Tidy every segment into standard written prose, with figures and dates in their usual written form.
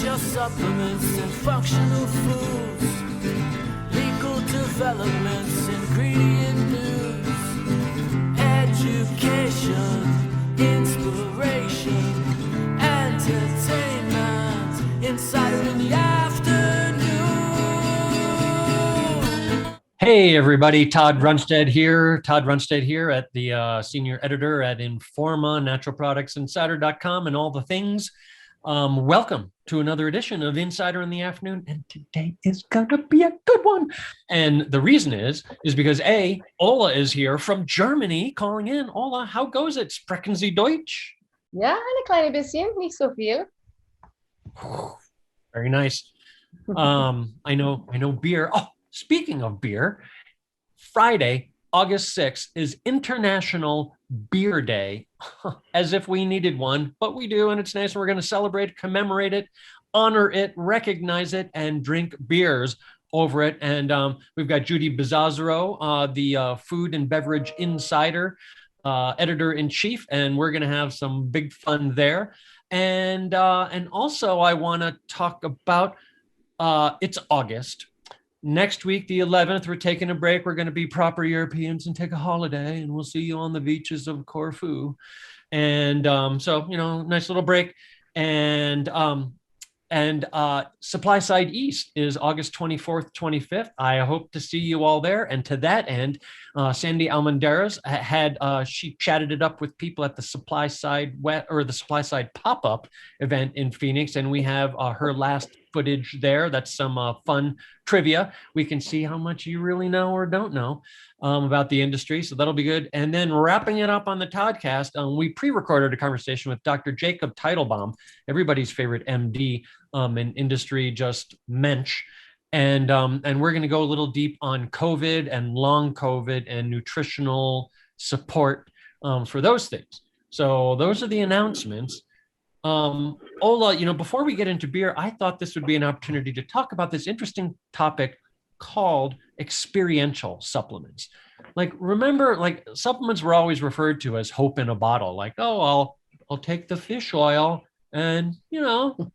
your supplements and functional foods, legal developments, ingredient news, education, inspiration, entertainment, insider in the afternoon. Hey everybody, Todd Runstead here. Todd Runstead here at the senior editor at Informa, Natural Products Insider.com, and all the things. Welcome to another edition of Insider in the Afternoon, and today is gonna be a good one. And the reason is because Ola is here from Germany calling in. Ola, how goes it? Sprechen Sie Deutsch? Ja, eine kleine bisschen, nicht so viel. Very nice. I know beer. Oh, speaking of beer, Friday, August 6th is International Beer Day, as if we needed one, but we do, and it's nice. And we're going to celebrate, commemorate it, honor it, recognize it, and drink beers over it. And we've got Judy Bizzazaro, the Food and Beverage Insider, editor-in-chief, and we're going to have some big fun there. And also I want to talk about, it's August. Next week, the 11th, we're taking a break. We're going to be proper Europeans and take a holiday, and we'll see you on the beaches of Corfu. And so, nice little break. And Supply Side East is August 24th, 25th. I hope to see you all there. And to that end, Sandy Almendarez she chatted it up with people at the Supply Side pop-up event in Phoenix. And we have her last footage there. That's some fun trivia. We can see how much you really know or don't know about the industry. So that'll be good. And then wrapping it up on the Toddcast, we pre-recorded a conversation with Dr. Jacob Teitelbaum, everybody's favorite MD, an industry just mensch. And we're going to go a little deep on COVID and long COVID and nutritional support for those things. So those are the announcements. Ola, before we get into beer, I thought this would be an opportunity to talk about this interesting topic called experiential supplements. Remember, supplements were always referred to as hope in a bottle. I'll take the fish oil and,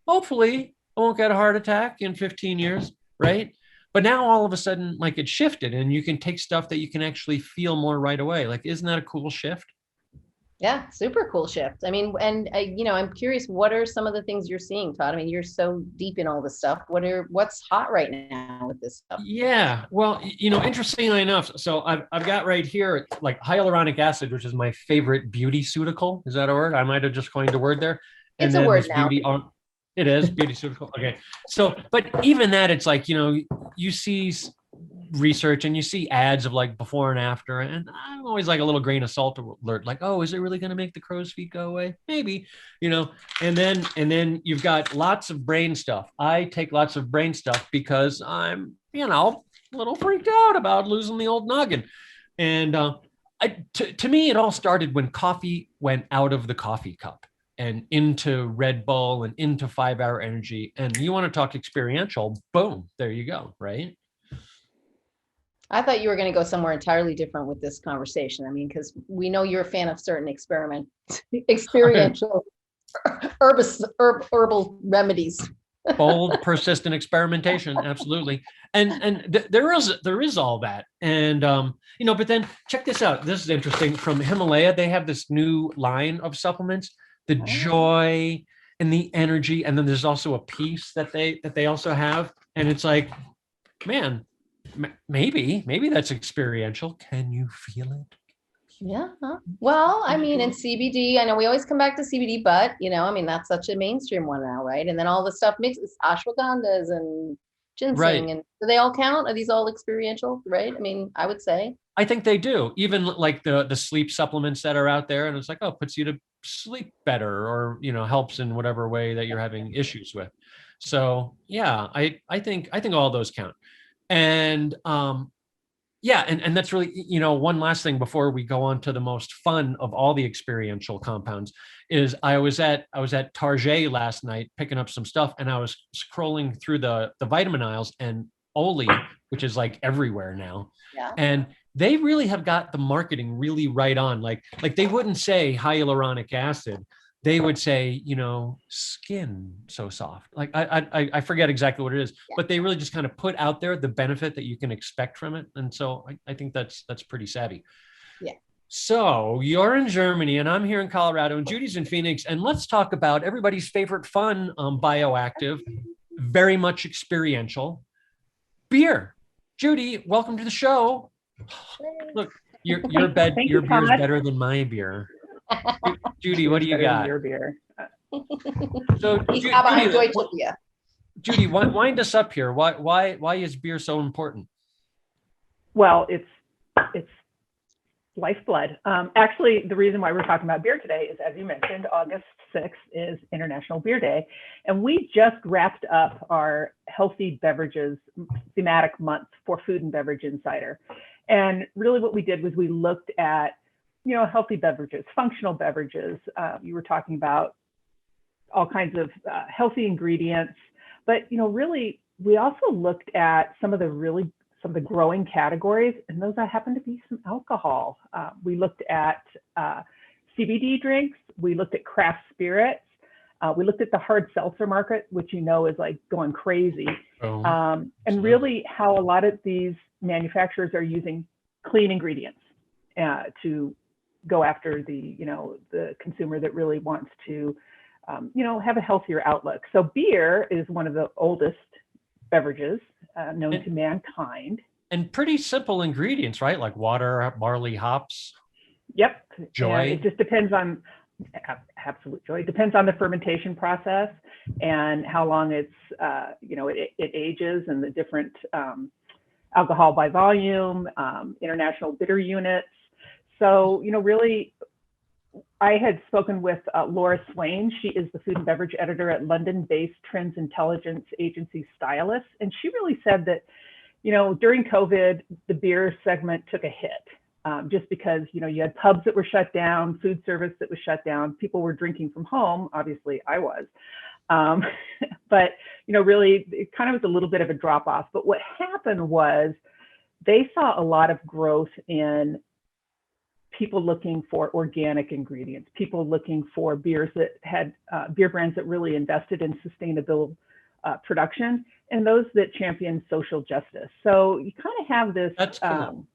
hopefully I won't get a heart attack in 15 years, right? But now all of a sudden, it shifted and you can take stuff that you can actually feel more right away. Isn't that a cool shift? Yeah, super cool shift. I mean, and I'm curious, what are some of the things you're seeing, Todd? I mean, you're so deep in all this stuff. What's hot right now with this stuff? Yeah, well, interestingly enough, so I've got right here hyaluronic acid, which is my favorite beauty ceutical. Is that a word? I might have just coined a word there. It's a word now. It is beauty ceutical. Okay, so but even that, it's you see research and you see ads of before and after, and I'm always a little grain of salt alert, oh, is it really going to make the crow's feet go away? Maybe, and then you've got lots of brain stuff. I take lots of brain stuff because I'm a little freaked out about losing the old noggin. And to me, it all started when coffee went out of the coffee cup and into Red Bull and into 5 Hour Energy. And you want to talk experiential, boom, there you go, right? I thought you were going to go somewhere entirely different with this conversation. I mean, because we know you're a fan of certain experiential herbal remedies. Bold, persistent experimentation, absolutely. And there is all that. And but then check this out. This is interesting. From Himalaya, they have this new line of supplements, the joy and the energy, and then there's also a peace that they also have. And it's man, maybe that's experiential. Can you feel it? Yeah. Well, I mean, in CBD, I know we always come back to CBD, but that's such a mainstream one now, right? And then all the stuff mixes ashwagandhas and ginseng, right. And do they all count? Are these all experiential, right? I mean, I would say. I think they do. Even the sleep supplements that are out there, and it's puts you to sleep better, or helps in whatever way that you're having issues with. So yeah, I think all those count. And and that's really, one last thing before we go on to the most fun of all the experiential compounds is I was at Target last night picking up some stuff, and I was scrolling through the vitamin aisles, and Oli, which is everywhere now. Yeah. And they really have got the marketing really right on. Like they wouldn't say hyaluronic acid. they would say, skin so soft. Like I forget exactly what it is, but they really just kind of put out there the benefit that you can expect from it. And so I think that's pretty savvy. Yeah. So you're in Germany and I'm here in Colorado and Judy's in Phoenix. And let's talk about everybody's favorite fun bioactive, very much experiential beer. Judy, welcome to the show. Look, your beer's better than my beer. Judy, what do you got? Your beer. So Judy, wind us up here. Why is beer so important? Well, it's lifeblood. Actually, the reason why we're talking about beer today is, as you mentioned, August 6th is International Beer Day. And we just wrapped up our healthy beverages thematic month for Food and Beverage Insider. And really what we did was we looked at, healthy beverages, functional beverages. You were talking about all kinds of healthy ingredients, but, really, we also looked at some of the growing categories, and those happen to be some alcohol. We looked at CBD drinks. We looked at craft spirits. We looked at the hard seltzer market, which is like going crazy. And really how a lot of these manufacturers are using clean ingredients to go after the consumer that really wants to, have a healthier outlook. So beer is one of the oldest beverages known to mankind. And pretty simple ingredients, right? Like water, barley, hops. Yep. Joy. And it just depends on, absolute joy. It depends on the fermentation process and how long it ages and the different alcohol by volume, international bitter units. So, really, I had spoken with Laura Swain. She is the food and beverage editor at London-based Trends Intelligence Agency Stylus. And she really said that, during COVID, the beer segment took a hit just because, you had pubs that were shut down, food service that was shut down, people were drinking from home. Obviously, I was. But, really, it kind of was a little bit of a drop off. But what happened was they saw a lot of growth in people looking for organic ingredients, people looking for beers that had beer brands that really invested in sustainable production, and those that champion social justice. So you kind of have this, that's cool.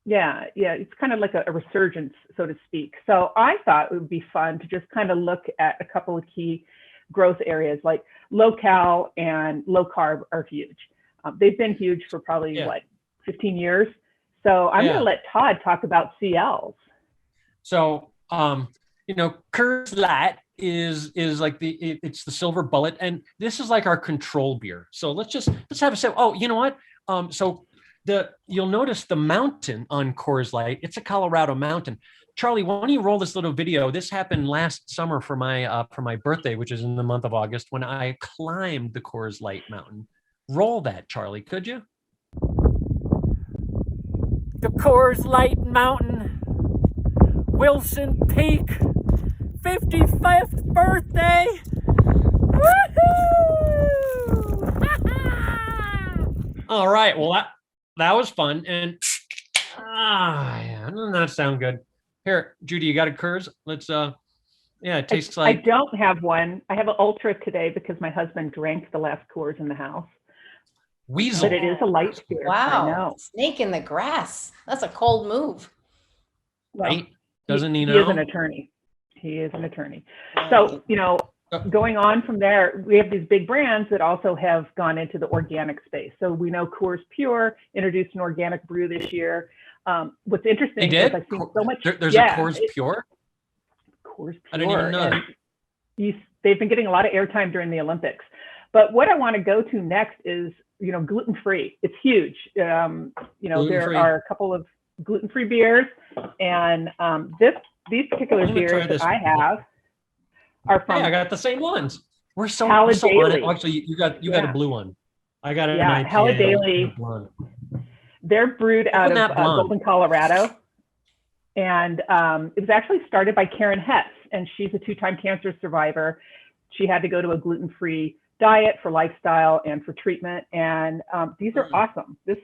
It's kind of like a resurgence, so to speak. So I thought it would be fun to just kind of look at a couple of key growth areas, like low cal and low carb are huge. They've been huge for probably 15 years. So I'm going to let Todd talk about CLs. So, Coors Light is like it's the silver bullet, and this is like our control beer. So let's have a sip. Oh, you know what? So you'll notice the mountain on Coors Light. It's a Colorado mountain. Charlie, why don't you roll this little video? This happened last summer for my birthday, which is in the month of August, when I climbed the Coors Light mountain. Roll that, Charlie, could you? The Coors Light Mountain, Wilson Peak, 55th birthday. Woohoo! All right. Well, that was fun. And doesn't that sound good? Here, Judy, you got a Coors? Let's it tastes like. I don't have one. I have an Ultra today because my husband drank the last Coors in the house. Weasel. But it is a light beer. Wow. I know. Snake in the grass. That's a cold move. Right? Doesn't he know? He is an attorney. He is an attorney. So, going on from there, we have these big brands that also have gone into the organic space. So we know Coors Pure introduced an organic brew this year. What's interesting is I've seen so much. There's a Coors Pure? Coors Pure. I didn't even know that. They've been getting a lot of airtime during the Olympics. But what I want to go to next is, gluten-free. It's huge. There are a couple of gluten-free beers, and these particular beers that I have are from. Hey, I got the same ones. We're so on it. Actually, you got a blue one. I got an IPA. Hella They're brewed out of Golden, Colorado, and it was actually started by Karen Hess, and she's a 2-time cancer survivor. She had to go to a gluten-free diet for lifestyle and for treatment, and these are awesome. This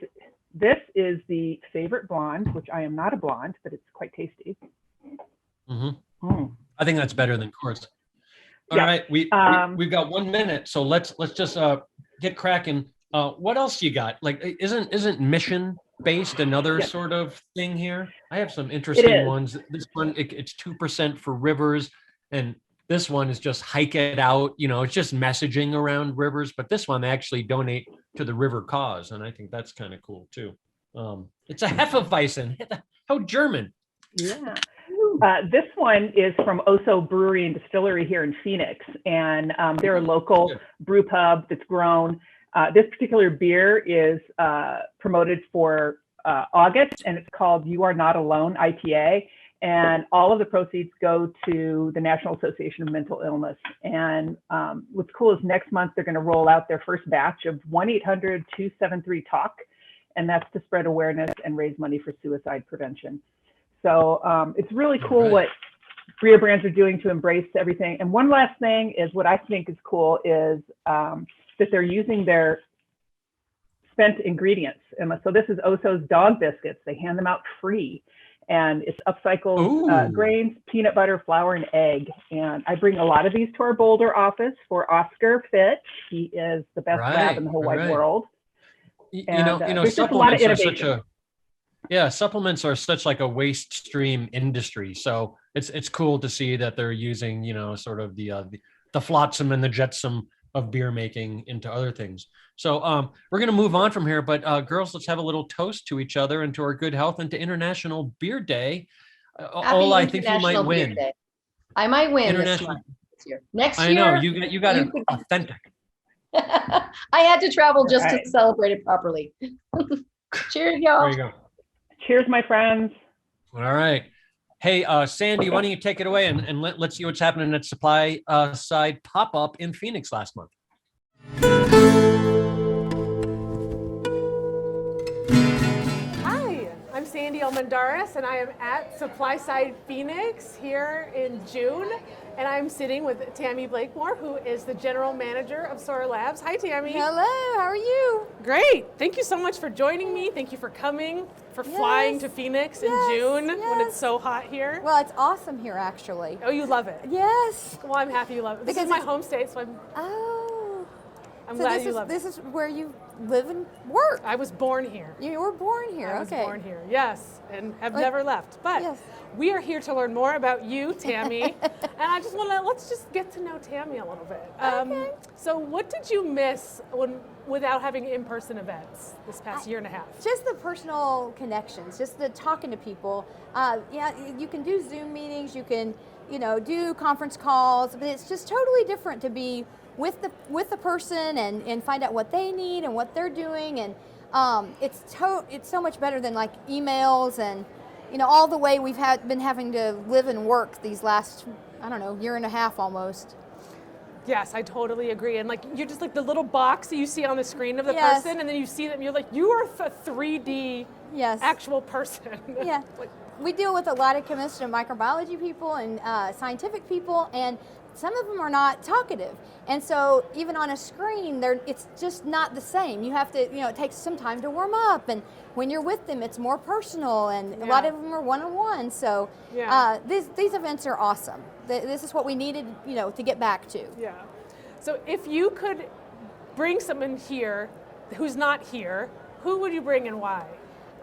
is the favorite blonde, which I am not a blonde, but it's quite tasty. Mm-hmm. I think that's better than course. All Yeah. right, we've got 1 minute, so let's just get cracking. What else you got? Like, isn't mission based another Yes. sort of thing here? I have some It interesting is. ones. This one, it's 2% for rivers, and this one is just hike it out. It's just messaging around rivers. But this one, they actually donate to the river cause, and I think that's kind of cool too. It's a Hefeweizen. How German? Yeah. This one is from Oso Brewery and Distillery here in Phoenix, and they're a local brew pub that's grown. This particular beer is promoted for August, and it's called You Are Not Alone, IPA, and all of the proceeds go to the National Association of Mental Illness. And what's cool is next month they're going to roll out their first batch of 1-800-273-TALK, and that's to spread awareness and raise money for suicide prevention. So it's really cool what beer brands are doing to embrace everything. And one last thing is what I think is cool is that they're using their spent ingredients. And so this is Oso's dog biscuits. They hand them out free. And it's upcycled grains, peanut butter, flour, and egg. And I bring a lot of these to our Boulder office for Oscar Fitch. He is the best lab in the whole wide world. There's just a lot of innovation. Supplements are such like a waste stream industry. So it's cool to see that they're using, sort of the flotsam and the jetsam of beer making into other things. So we're going to move on from here, but girls, let's have a little toast to each other and to our good health and to International Beer Day. Ola, I think you might win. I might win this year. Next year. I know you got it authentic. I had to travel just to celebrate it properly. Cheers, y'all. There you go. Cheers, my friends. All right. Hey, Sandy, why don't you take it away and let's see what's happening at Supply Side Pop-Up in Phoenix last month. Hi, I'm Sandy Almendaris, and I am at Supply Side Phoenix here in June. And I'm sitting with Tammy Blakemore, who is the general manager of Sora Labs. Hi, Tammy. Hello, how are you? Great. Thank you so much for joining me. Thank you for coming, for flying to Phoenix in June when it's so hot here. Well, it's awesome here, actually. Oh, you love it? Yes. Well, I'm happy you love it. This is my home state, so I'm glad you love it. This is where you live and work. I was born here. You were born here, I was born here, yes, and have never left. But we are here to learn more about you, Tammy, and I just want to, let's just get to know Tammy a little bit. Okay. So what did you miss without having in-person events this past year and a half? Just the personal connections, just the talking to people. You can do Zoom meetings, you can, do conference calls, but it's just totally different to be with the person and find out what they need and what they're doing, and it's so much better than like emails and all the way we've been having to live and work these last year and a half almost. Yes, I totally agree. And like you're just like the little box that you see on the screen of the person, and then you see them, you're like, you are a 3D actual person. Yeah. We deal with a lot of chemists and microbiology people and scientific people, and some of them are not talkative. And so even on a screen, it's just not the same. You have to, it takes some time to warm up. And when you're with them, it's more personal. And a lot of them are one-on-one. So these events are awesome. This is what we needed, to get back to. Yeah. So if you could bring someone here who's not here, who would you bring and why?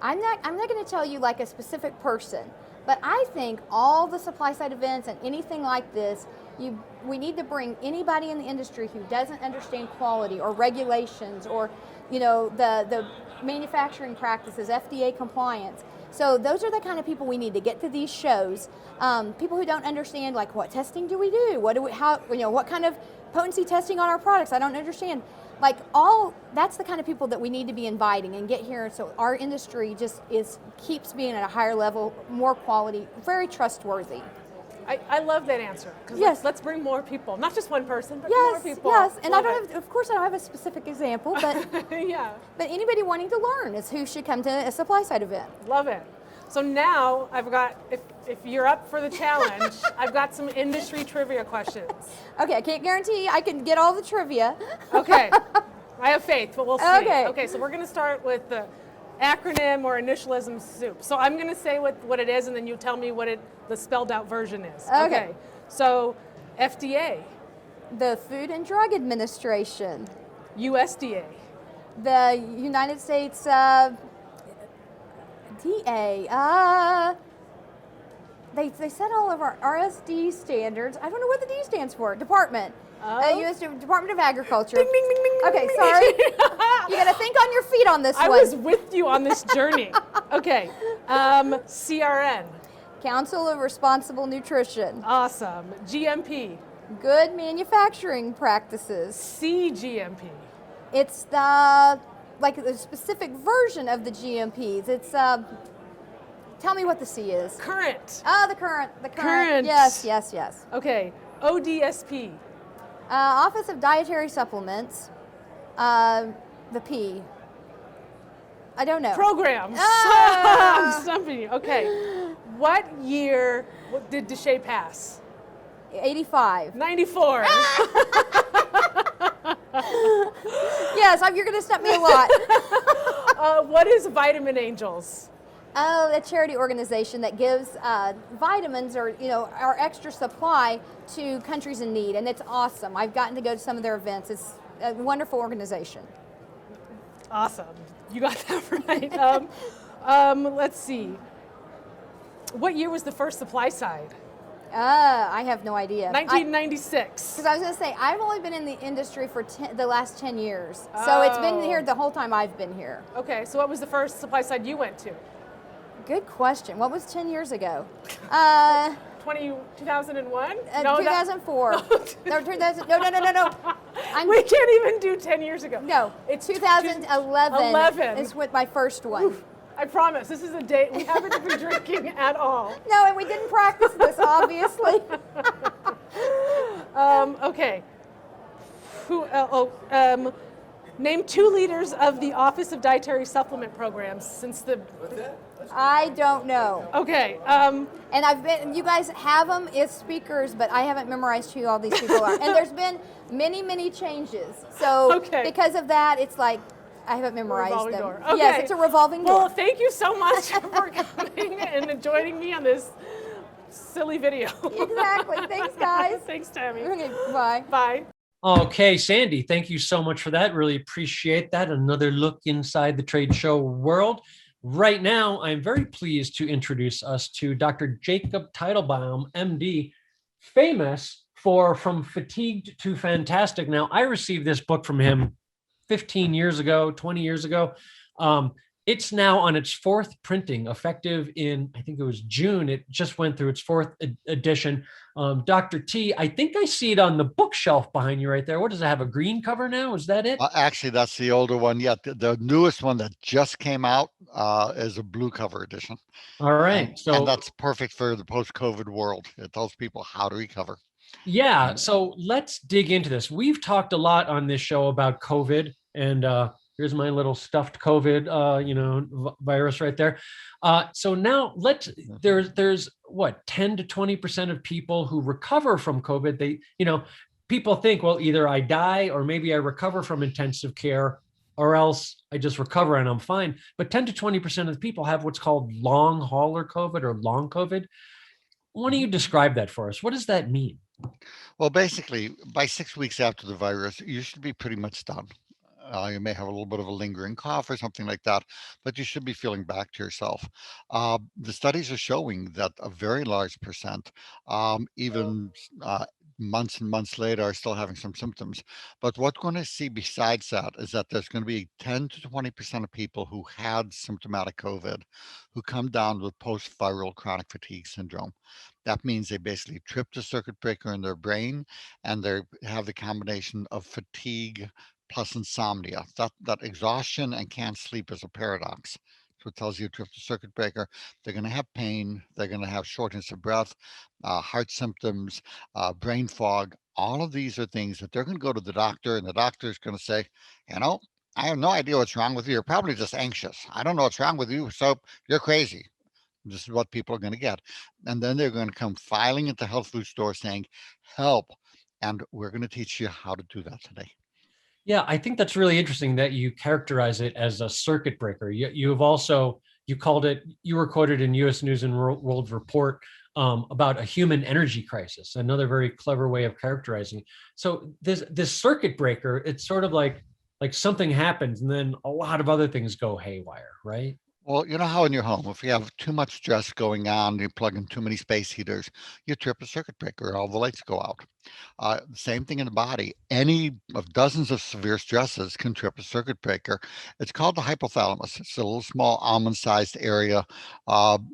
I'm not going to tell you like a specific person, but I think all the supply side events and anything like this, we need to bring anybody in the industry who doesn't understand quality or regulations or, the manufacturing practices, FDA compliance. So those are the kind of people we need to get to these shows. People who don't understand, like, what testing do we do? What kind of potency testing on our products? I don't understand. Like, that's the kind of people that we need to be inviting and get here, so our industry just keeps being at a higher level, more quality, very trustworthy. I love that answer. Because let's bring more people, not just one person, but more people. Yes, and of course I don't have a specific example, but but anybody wanting to learn is who should come to a supply side event. Love it. So now I've got, if you're up for the challenge, I've got some industry trivia questions. Okay, I can't guarantee I can get all the trivia. Okay, I have faith, but we'll see. Okay, so we're going to start with the acronym or initialism soup. So I'm going to say what it is, and then you tell me what the spelled out version is. Okay. So FDA, The Food and Drug Administration, USDA, the United States DA. They set all of our RSD standards. I don't know what the D stands for. Department. U.S. Department of Agriculture. Ding, ding, ding, ding, Okay, ding, ding. sorry. You got to think on your feet on this I one. was with you on this journey. Okay, CRN, Council of Responsible Nutrition. awesome. GMP, Good manufacturing practices. CGMP, It's the specific version of the GMPs. It's tell me what the C is. current. Oh, the current. Current. Yes. Okay, ODSP, Office of Dietary Supplements. The P. I don't know. programs. Ah! I'm stumping you. Okay, what year did Deshay pass? 85. 94. Yes, you're going to stump me a lot. What is Vitamin Angels? Oh, a charity organization that gives vitamins or our extra supply to countries in need, and it's awesome. I've gotten to go to some of their events. It's a wonderful organization. Awesome. You got that right. Let's see. What year was the first supply side? I have no idea. 1996. Because I was going to say, I've only been in the industry for the last 10 years. So it's been here the whole time I've been here. Okay, so what was the first supply side you went to? Good question. What was 10 years ago? 2001? 2004. No, 2000, no. We can't even do 10 years ago. No, It's 2011 11. is with my first one. Oof, I promise, this is a date we haven't been drinking at all. No, and we didn't practice this, obviously. Okay. Name 2 leaders of the Office of Dietary Supplement Programs since the... I don't know. Okay. And you guys have them as speakers, but I haven't memorized who all these people are. And there's been many changes. So because of that, it's like I haven't memorized revolving them. door. Okay. Yes, it's a revolving door. Well, thank you so much for coming and joining me on this silly video. Exactly. Thanks, guys. Thanks, Tammy. Okay, bye. Bye. Okay, Sandy, thank you so much for that. Really appreciate that. Another look inside the trade show world. Right now, I'm very pleased to introduce us to Dr. Jacob Teitelbaum, MD, famous for From Fatigued to Fantastic. Now, I received this book from him 15 years ago, 20 years ago. It's now on its 4th printing, effective in, I think it was June. It just went through its 4th edition. Dr. T, I think I see it on the bookshelf behind you right there. What does it have, a green cover now? Is that it? Actually, that's the older one. Yeah, the newest one that just came out is a blue cover edition. All right. And that's perfect for the post-COVID world. It tells people how to recover. Yeah. So let's dig into this. We've talked a lot on this show about COVID, and here's my little stuffed COVID, virus right there. So now there's what, 10 to 20% of people who recover from COVID. People think, well, either I die or maybe I recover from intensive care, or else I just recover and I'm fine. But 10 to 20% of the people have what's called long hauler COVID or long COVID. Why don't you describe that for us? What does that mean? Well, basically, by 6 weeks after the virus, you should be pretty much done. You may have a little bit of a lingering cough or something like that, but you should be feeling back to yourself. The studies are showing that a very large percent, even months and months later, are still having some symptoms. But what we're going to see besides that is that there's going to be 10 to 20% of people who had symptomatic COVID who come down with post-viral chronic fatigue syndrome. That means they basically tripped a circuit breaker in their brain, and they have the combination of fatigue plus insomnia. That exhaustion and can't sleep is a paradox. So it tells you to tripped a circuit breaker. They're going to have pain. They're going to have shortness of breath, heart symptoms, brain fog. All of these are things that they're going to go to the doctor, and the doctor is going to say, I have no idea what's wrong with you. You're probably just anxious. I don't know what's wrong with you, so you're crazy. This is what people are going to get. And then they're going to come filing into health food stores saying, help. And we're going to teach you how to do that today. Yeah, I think that's really interesting that you characterize it as a circuit breaker. You've also you were quoted in U.S. News and World Report about a human energy crisis, another very clever way of characterizing it. So this circuit breaker, it's sort of like something happens and then a lot of other things go haywire, right? Well, you know how in your home, if you have too much stress going on, you plug in too many space heaters, you trip a circuit breaker, all the lights go out. Same thing in the body. Any of dozens of severe stresses can trip a circuit breaker. It's called the hypothalamus. It's a little small almond-sized area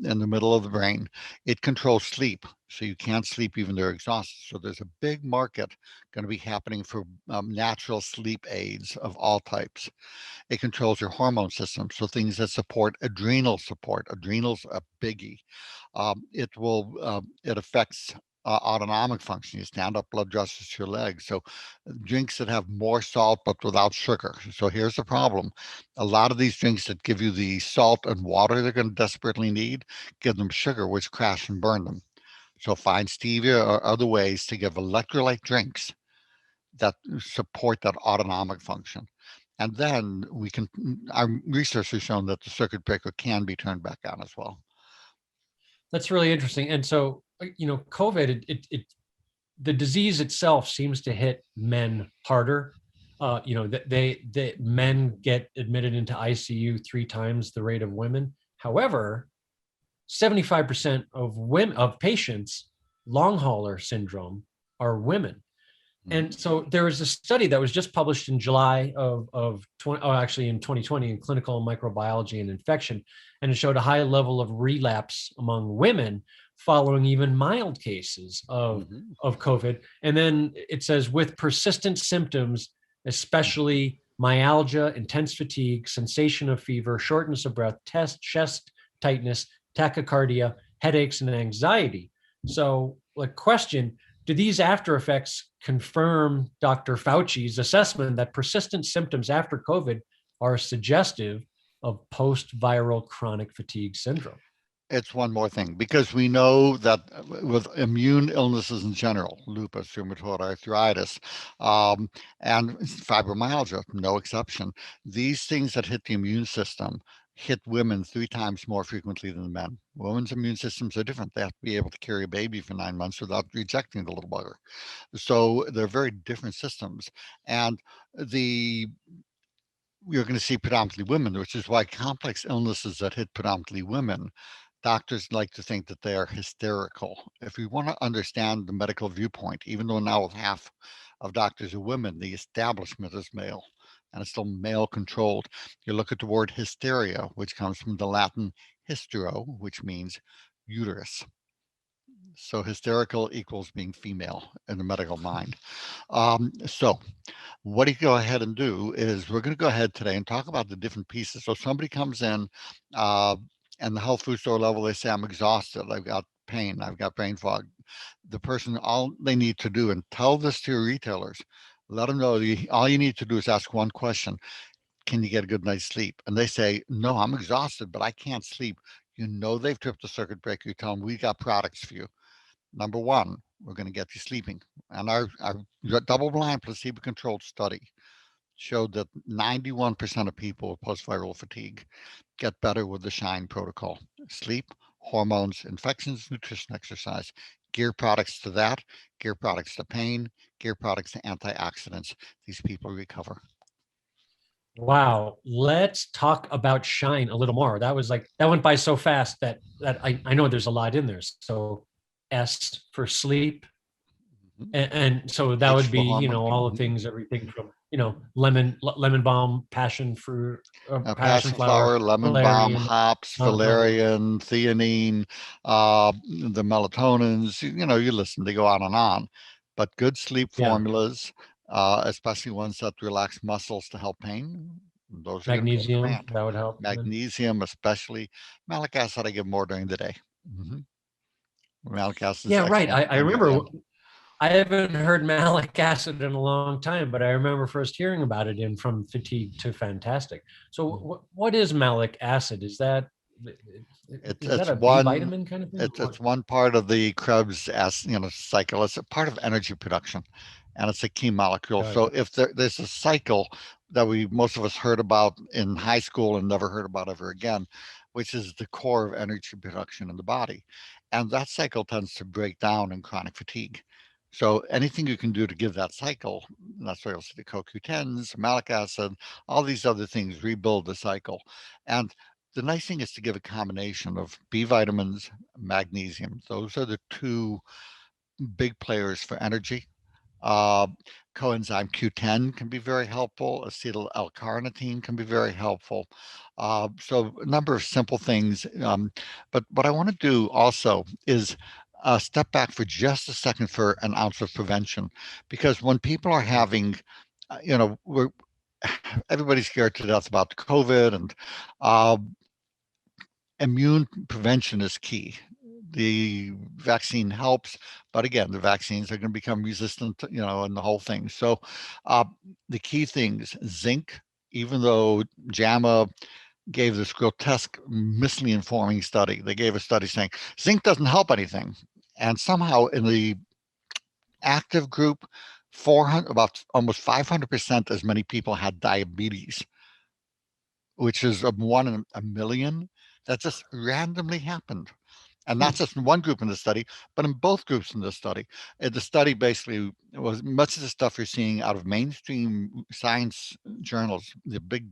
in the middle of the brain. It controls sleep, so you can't sleep even though you're exhausted. So there's a big market going to be happening for natural sleep aids of all types. It controls your hormone system, so things that support adrenal support. Adrenals a biggie. It affects autonomic function. You stand up, blood rushes to your legs. So drinks that have more salt but without sugar. So here's the problem. A lot of these drinks that give you the salt and water they're going to desperately need, give them sugar, which crash and burn them. So find stevia or other ways to give electrolyte drinks that support that autonomic function. And then our research has shown that the circuit breaker can be turned back on as well. That's really interesting. And so, COVID, the disease itself seems to hit men harder. That men get admitted into ICU 3 times the rate of women. However, 75% of patients, long hauler syndrome, are women. And so there was a study that was just published in July actually in 2020 in Clinical Microbiology and Infection, and it showed a high level of relapse among women following even mild cases of COVID. And then it says with persistent symptoms, especially myalgia, intense fatigue, sensation of fever, shortness of breath, chest tightness, tachycardia, headaches, and anxiety. So, question, do these after effects confirm Dr. Fauci's assessment that persistent symptoms after COVID are suggestive of post-viral chronic fatigue syndrome? It's one more thing, because we know that with immune illnesses in general, lupus, rheumatoid arthritis, and fibromyalgia, no exception, these things that hit the immune system hit women 3 times more frequently than men. Women's immune systems are different. They have to be able to carry a baby for 9 months without rejecting the little bugger. So they're very different systems. And you're going to see predominantly women, which is why complex illnesses that hit predominantly women, doctors like to think that they are hysterical. If we want to understand the medical viewpoint, even though now half of doctors are women, the establishment is male, and it's still male controlled. You look at the word hysteria, which comes from the Latin hystero, which means uterus. So hysterical equals being female in the medical mind. So what you go ahead and do is we're going to go ahead today and talk about the different pieces. So somebody comes in and the health food store level, they say, I'm exhausted, I've got pain, I've got brain fog. The person, all they need to do, and tell this to your retailers, let them know all you need to do is ask one question. Can you get a good night's sleep? And they say, no, I'm exhausted, but I can't sleep. You know they've tripped a circuit breaker. You tell them, we got products for you. Number one, we're going to get you sleeping. And our double-blind placebo-controlled study showed that 91% of people with post-viral fatigue get better with the SHINE protocol. Sleep, hormones, infections, nutrition, exercise. Gear products to that, gear products to pain, gear products to antioxidants. These people recover. Wow. Let's talk about SHINE a little more. That went by so fast that I know there's a lot in there. So S for sleep. And so that would be, all the things, everything from, lemon balm, passion fruit, passion flower, lemon balm, valerian, hops, valerian, theanine, the melatonins, you listen, they go on and on. But good sleep formulas, especially ones that relax muscles to help pain. Those are magnesium, that would help. Magnesium, especially malic acid, I give more during the day. Malic acid. Yeah, right. I remember. I haven't heard malic acid in a long time, but I remember first hearing about it in From Fatigue to Fantastic. So, what is malic acid? Is that a B vitamin kind of thing? It's one part of the Krebs cycle. It's a part of energy production, and it's a key molecule. So if there's a cycle that most of us heard about in high school and never heard about ever again, which is the core of energy production in the body. And that cycle tends to break down in chronic fatigue. So anything you can do to give that cycle, that's why you'll see the CoQ10s, malic acid, all these other things rebuild the cycle. And the nice thing is to give a combination of B vitamins, magnesium. Those are the two big players for energy. Uh, Coenzyme Q10 can be very helpful. Acetyl L-carnitine can be very helpful. So a number of simple things. But what I want to do also is step back for just a second for an ounce of prevention, because when people are having, we're everybody's scared to death about COVID, and uh, immune prevention is key. The vaccine helps, but again, the vaccines are going to become resistant, and the whole thing. So the key things, zinc, even though JAMA gave this grotesque, misinforming study, they gave a study saying zinc doesn't help anything. And somehow in the active group, 400, about almost 500% as many people had diabetes, which is one in a million. That just randomly happened. And not just in one group in the study, but in both groups in the study. The study basically was much of the stuff you're seeing out of mainstream science journals, the big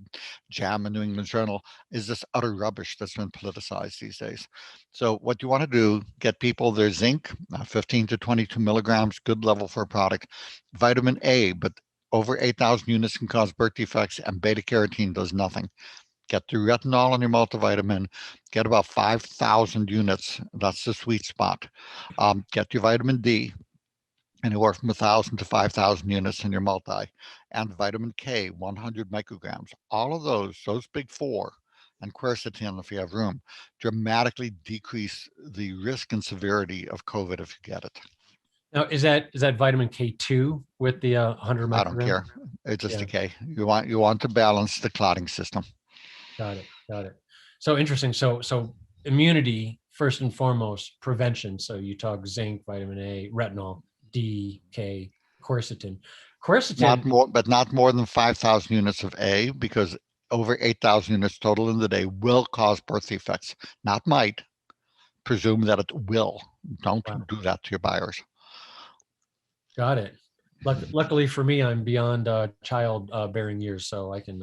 JAMA New England Journal, is this utter rubbish that's been politicized these days. So what you want to do, get people their zinc, 15 to 22 milligrams, good level for a product. Vitamin A, but over 8,000 units can cause birth defects, and beta carotene does nothing. Get your retinol and your multivitamin, get about 5,000 units. That's the sweet spot. Get your vitamin D, anywhere from 1,000 to 5,000 units in your multi, and vitamin K, 100 micrograms. All of those big four, and quercetin if you have room, dramatically decrease the risk and severity of COVID if you get it. Now, is that vitamin K2 with the 100 micrograms? I don't care. It's just Yeah. a K. You want to balance the clotting system. Got it. So interesting. So immunity first and foremost, prevention. So you talk zinc, vitamin A, retinol, D, K, quercetin. Not more, but not more than 5,000 units of A, because over 8,000 units total in the day will cause birth defects. Not might. Presume that it will. Don't do that to your buyers. Got it. Luckily for me, I'm beyond child bearing years, so I can.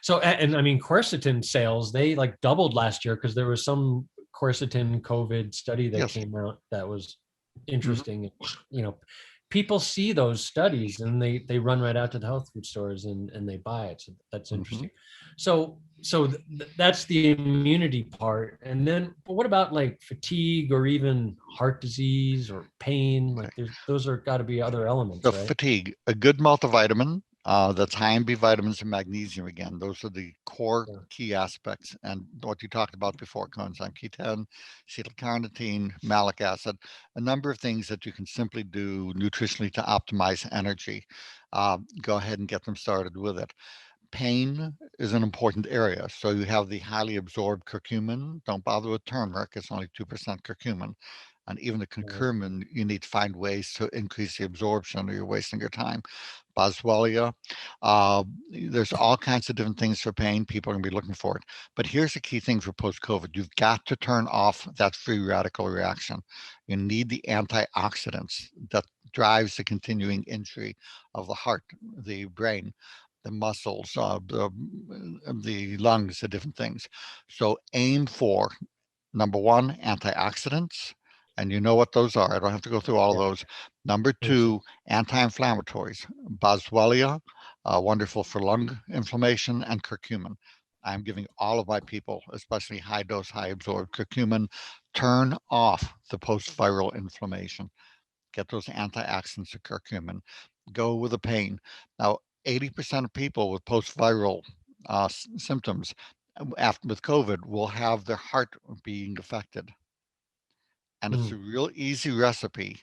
So, and I mean, quercetin sales, they like doubled last year because there was some quercetin COVID study that came out that was interesting. People see those studies and they run right out to the health food stores and they buy it. So that's interesting. So that's the immunity part. And then, but what about like fatigue or even heart disease or pain? Like those are got to be other elements, right? Fatigue, a good multivitamin that's high in B vitamins and magnesium. Again, those are the core key aspects. And what you talked about before, coenzyme Q10, acetyl-carnitine, malic acid, a number of things that you can simply do nutritionally to optimize energy. Go ahead and get them started with it. Pain is an important area. So you have the highly absorbed curcumin. Don't bother with turmeric. It's only 2% curcumin. And even the curcumin, you need to find ways to increase the absorption or you're wasting your time. Boswellia, there's all kinds of different things for pain. People are going to be looking for it. But here's the key thing for post-COVID. You've got to turn off that free radical reaction. You need the antioxidants that drives the continuing injury of the heart, the brain, the muscles, the lungs, the different things. So aim for, number one, antioxidants. And you know what those are. I don't have to go through all of those. Number two, anti-inflammatories. Boswellia, wonderful for lung inflammation, and curcumin. I'm giving all of my people, especially high dose, high absorbed curcumin, turn off the post-viral inflammation. Get those antioxidants of curcumin. Go with the pain. Now, 80% of people with post-viral symptoms after with COVID will have their heart being affected. And it's a real easy recipe.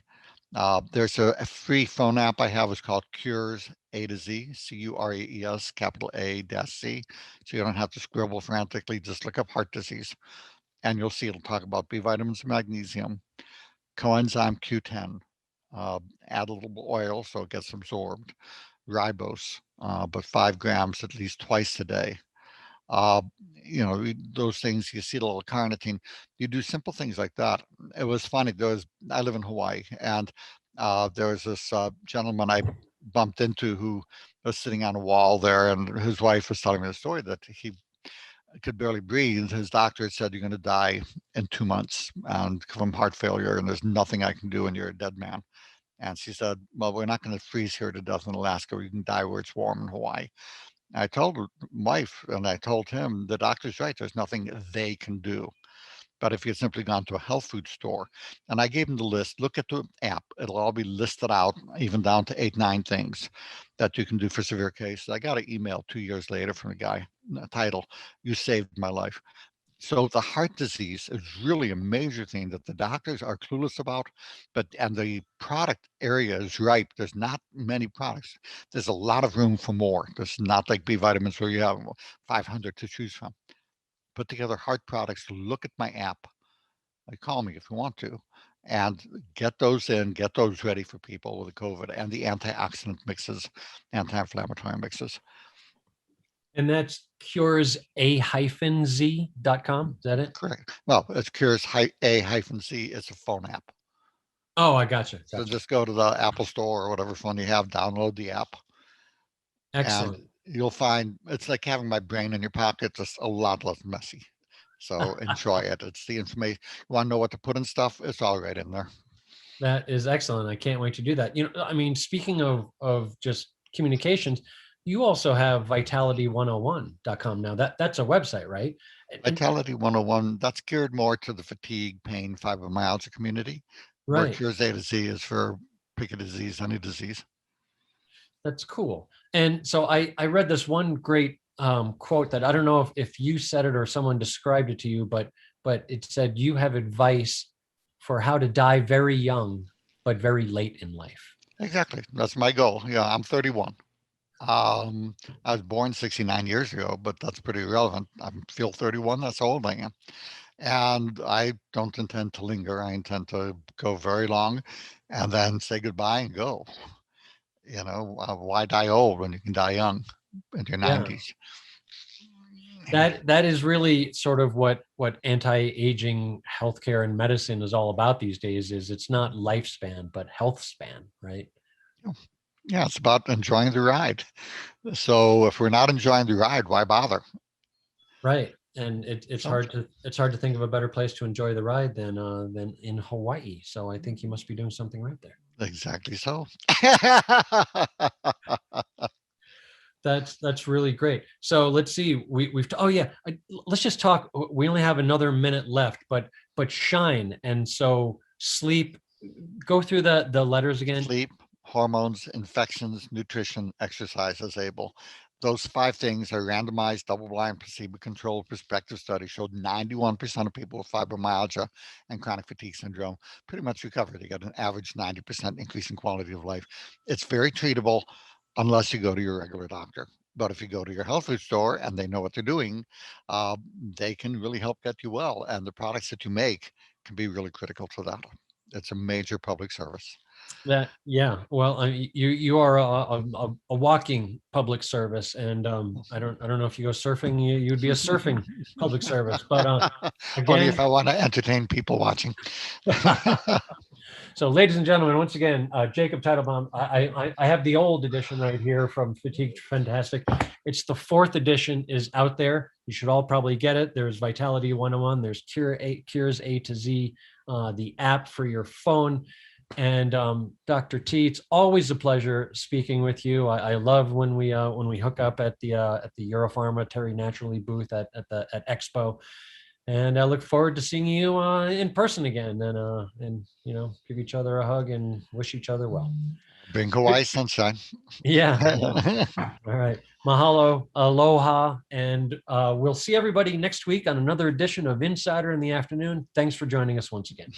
There's a free phone app I have. It's called Cures A to Z, Curees, capital A-C. So you don't have to scribble frantically. Just look up heart disease. And you'll see it'll talk about B vitamins and magnesium, coenzyme Q10. Add a little oil so it gets absorbed. Ribose, but 5 grams at least twice a day. uh, those things, you see a little carnitine, you do simple things like that. It was funny. I live in Hawaii, and there was this gentleman I bumped into who was sitting on a wall there, and his wife was telling me the story that he could barely breathe. His doctor had said, "You're going to die in 2 months and from heart failure, and there's nothing I can do, and you're a dead man." And she said, "Well, we're not going to freeze here to death in Alaska. We can die where it's warm in Hawaii." I told my wife and I told him, the doctor's right. There's nothing they can do. But if you had simply gone to a health food store, and I gave him the list, look at the app, it'll all be listed out, even down to 8, 9 things that you can do for severe cases. I got an email 2 years later from a guy, title, "You saved my life." So the heart disease is really a major thing that the doctors are clueless about, and the product area is ripe. There's not many products. There's a lot of room for more. There's not like B vitamins where you have 500 to choose from. Put together heart products. Look at my app. Call me if you want to, and get those ready for people with the COVID, and the antioxidant mixes, anti-inflammatory mixes. And that's curesA-Z.com. Is that it? Correct. Well, it's Cures A-Z. It's a phone app. Oh, I gotcha. So just go to the Apple Store or whatever phone you have, download the app, Excellent. and you'll find it's like having my brain in your pocket, just a lot less messy. So enjoy it. It's the information. You want to know what to put in stuff? It's all right in there. That is excellent. I can't wait to do that. I mean, speaking of just communications, you also have vitality101.com now. That's a website, right? Vitality 101, that's geared more to the fatigue, pain, fibromyalgia community. Where Right. Cures A to Z is for pick a disease, any disease. That's cool. And so I read this one great quote that I don't know if you said it or someone described it to you, but it said you have advice for how to die very young, but very late in life. Exactly. That's my goal. Yeah, I'm 31. I was born 69 years ago, but that's pretty irrelevant. I feel 31. That's how old I am. And I don't intend to linger. I intend to go very long and then say goodbye and go. Why die old when you can die young in your 90s? That is really sort of what anti-aging healthcare and medicine is all about these days. Is it's not lifespan, but health span, right? Yeah, it's about enjoying the ride. So if we're not enjoying the ride, why bother? Right. And it's hard to think of a better place to enjoy the ride than in Hawaii. So I think you must be doing something right there. Exactly so. That's really great. So let's see. Let's just talk. We only have another minute left, but shine. And so sleep. Go through the letters again. Sleep, hormones, infections, nutrition, exercise as able. Those 5 things are randomized, double-blind, placebo-controlled prospective study showed 91% of people with fibromyalgia and chronic fatigue syndrome pretty much recover. They got an average 90% increase in quality of life. It's very treatable unless you go to your regular doctor. But if you go to your health food store and they know what they're doing, they can really help get you well. And the products that you make can be really critical to that. It's a major public service. Well, you are a walking public service, and I don't know if you go surfing, you'd be a surfing public service, but again, only if I want to entertain people watching. So, ladies and gentlemen, once again, Jacob Teitelbaum. I have the old edition right here from Fatigue Fantastic. It's the 4th edition is out there. You should all probably get it. There's Vitality 101. There's Cures A to Z, the app for your phone. And Dr. T, it's always a pleasure speaking with you. I love when we hook up at the Europharma Terry Naturally booth at Expo, and I look forward to seeing you in person again, and give each other a hug and wish each other well. Bring Hawaii sunshine. Yeah. All right. Mahalo, aloha, and we'll see everybody next week on another edition of Insider in the Afternoon. Thanks for joining us once again.